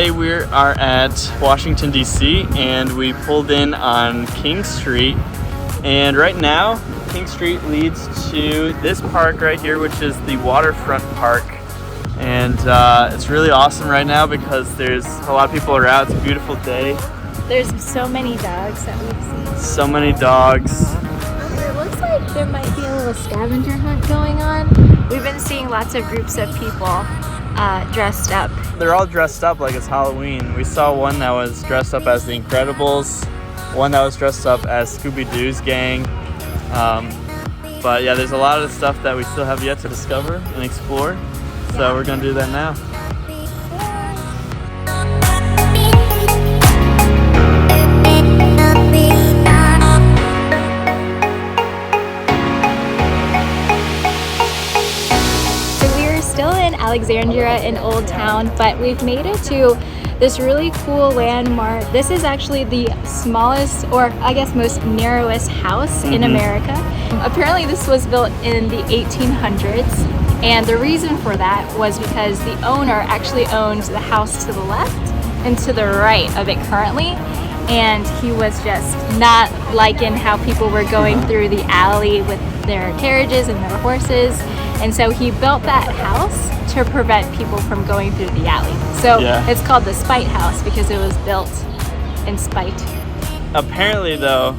today we are at Washington, D.C. and we pulled in on King Street. And right now, King Street leads to this park right here, which is the Waterfront Park. And it's really awesome right now because there's a lot of people around. It's a beautiful day. There's so many dogs that we've seen. So many dogs. It looks like there might be a little scavenger hunt going on. We've been seeing lots of groups of people dressed up. They're all dressed up like it's Halloween. We saw one that was dressed up as the Incredibles, one that was dressed up as Scooby-Doo's gang. But yeah, there's a lot of stuff that we still have yet to discover and explore. So we're gonna do that now. Alexandria in Old Town, but we've made it to this really cool landmark. This is actually the smallest, or I guess most narrowest house in America. Apparently this was built in the 1800s, and the reason for that was because the owner actually owned the house to the left and to the right of it currently, and he was just not liking how people were going through the alley with their carriages and their horses, and so he built that house to prevent people from going through the alley. So it's called the Spite House because it was built in spite. Apparently though,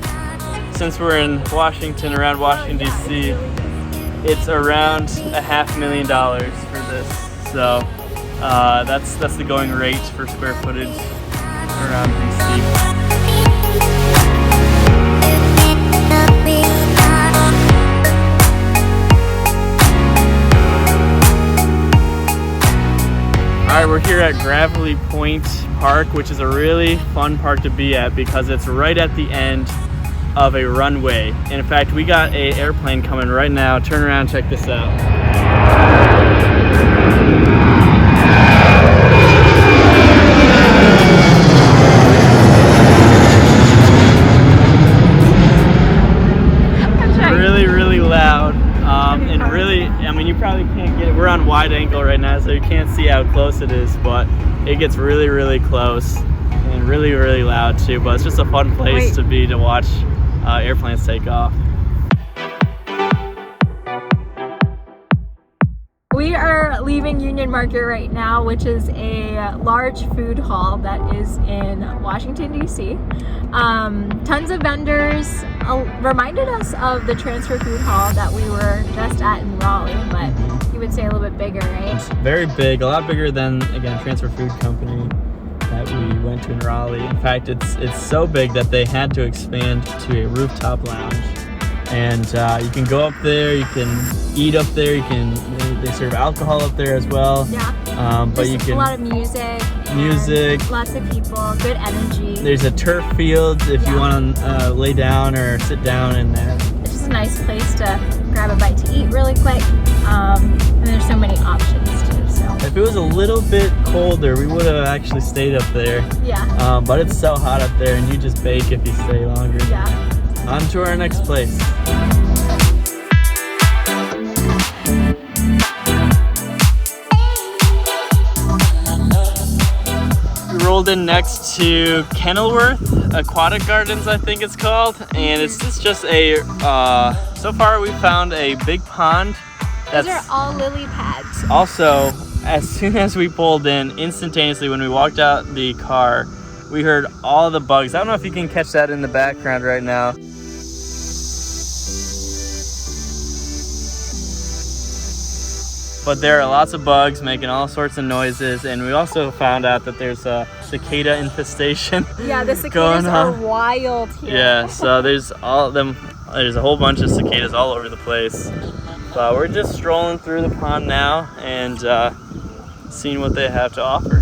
since we're in Washington, around Washington D.C., it's around $500,000 for this. So that's the going rate for square footage around D.C. Alright, we're here at Gravelly Point Park, which is a really fun park to be at because it's right at the end of a runway. And in fact, we got an airplane coming right now. Turn around, check this out. Really, really loud. And really, I mean, you probably can't get it. We're on wide angle right now, so you can't see how close it is, but it gets really, really close and really, really loud too. But it's just a fun place to be to watch airplanes take off. We are leaving Union Market right now, which is a large food hall that is in Washington, D.C. Tons of vendors. Reminded us of the transfer food hall that we were just at in Raleigh, but you would say a little bit bigger, right? It's very big, a lot bigger than, again, Transfer Food Company that we went to in Raleigh. In fact, it's so big that they had to expand to a rooftop lounge. And you can go up there, you can eat up there, they serve alcohol up there as well. Yeah. But you can a lot of music, lots of people, good energy. There's a turf field if you want to lay down or sit down in there. It's just a nice place to grab a bite to eat really quick. And there's so many options too. So if it was a little bit colder, we would have actually stayed up there. Yeah. But it's so hot up there, and you just bake if you stay longer. Yeah. On to our next place. We rolled in next to Kenilworth Aquatic Gardens, I think it's called, and it's just a, so far we found a big pond. Those are all lily pads. Also, as soon as we pulled in, instantaneously when we walked out the car, we heard all the bugs. I don't know if you can catch that in the background right now. But there are lots of bugs making all sorts of noises, and we also found out that there's a cicada infestation. Yeah, the cicadas are wild here. Yeah, so there's all of them. There's a whole bunch of cicadas all over the place. But we're just strolling through the pond now and seeing what they have to offer.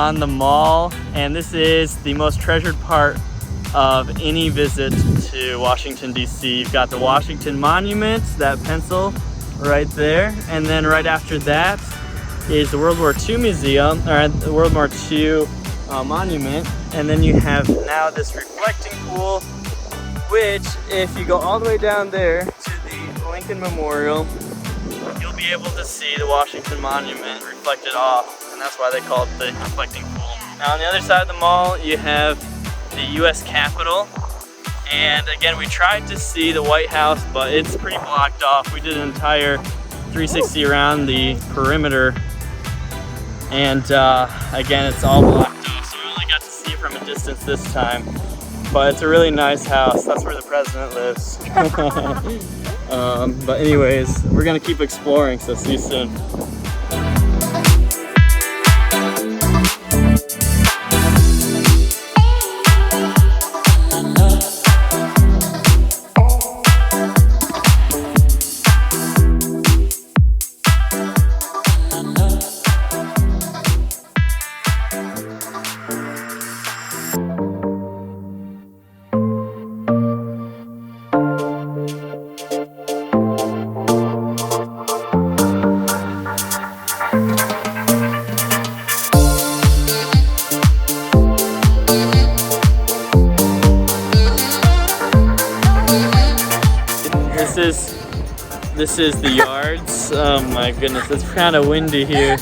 on the mall, and this is the most treasured part of any visit to Washington, D.C. You've got the Washington Monument, that pencil right there, and then right after that is the World War II Museum, or the World War II Monument, and then you have now this reflecting pool, which if you go all the way down there to the Lincoln Memorial, you'll be able to see the Washington Monument reflected off, and that's why they call it the reflecting pool. Now on the other side of the mall, you have the U.S. Capitol, and again, we tried to see the White House, but it's pretty blocked off. We did an entire 360 around the perimeter, and again, it's all blocked off, so we only got to see it from a distance this time. But it's a really nice house. That's where the president lives. But anyways, we're gonna keep exploring, so see you soon. This is the yards. Oh my goodness, it's kind of windy here.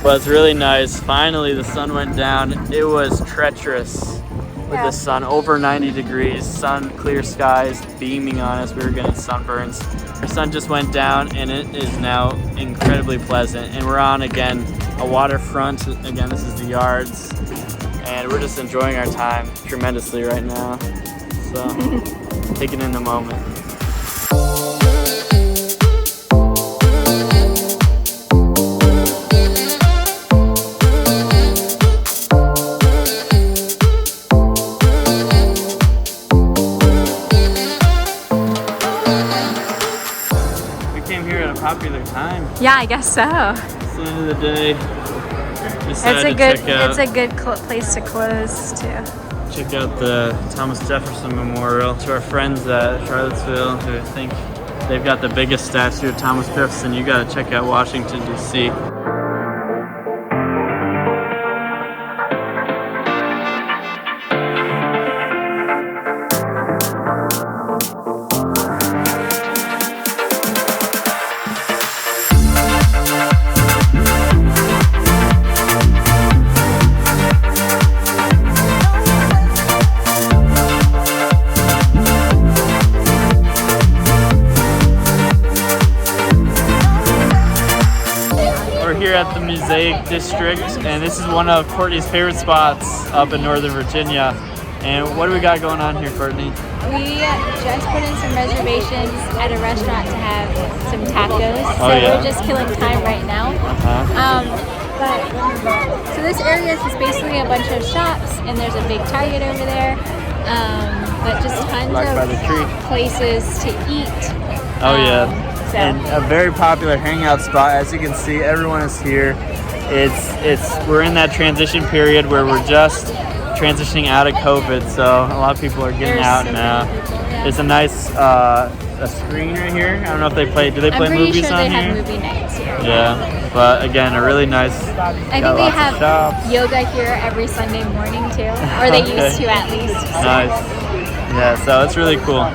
But it's really nice. Finally, the sun went down. It was treacherous with the sun, over 90 degrees, sun, clear skies, beaming on us. We were getting sunburns. The sun just went down and it is now incredibly pleasant. And we're on, again, a waterfront. Again, this is the yards. And we're just enjoying our time tremendously right now. So, taking in the moment. Popular time. Yeah, I guess so. It's the end of the day. It's a good place to close too. Check out the Thomas Jefferson Memorial. To our friends at Charlottesville who think they've got the biggest statue of Thomas Jefferson, you gotta check out Washington, D.C. At the Mosaic District, and this is one of Courtney's favorite spots up in Northern Virginia. And what do we got going on here, Courtney? We just put in some reservations at a restaurant to have some tacos. So we're just killing time right now. So this area is just basically a bunch of shops, and there's a big Target over there. But just tons of places to eat. And a very popular hangout spot. As you can see, everyone is here. We're in that transition period where we're just transitioning out of COVID, so a lot of people are getting out now. There's a nice a screen right here. I don't know if they play. Do they play movies on here? I'm pretty sure they have movie nights here. Yeah, but again, a really nice. I think they have yoga here every Sunday morning too, or they used to at least. So. Nice. Yeah, so it's really cool.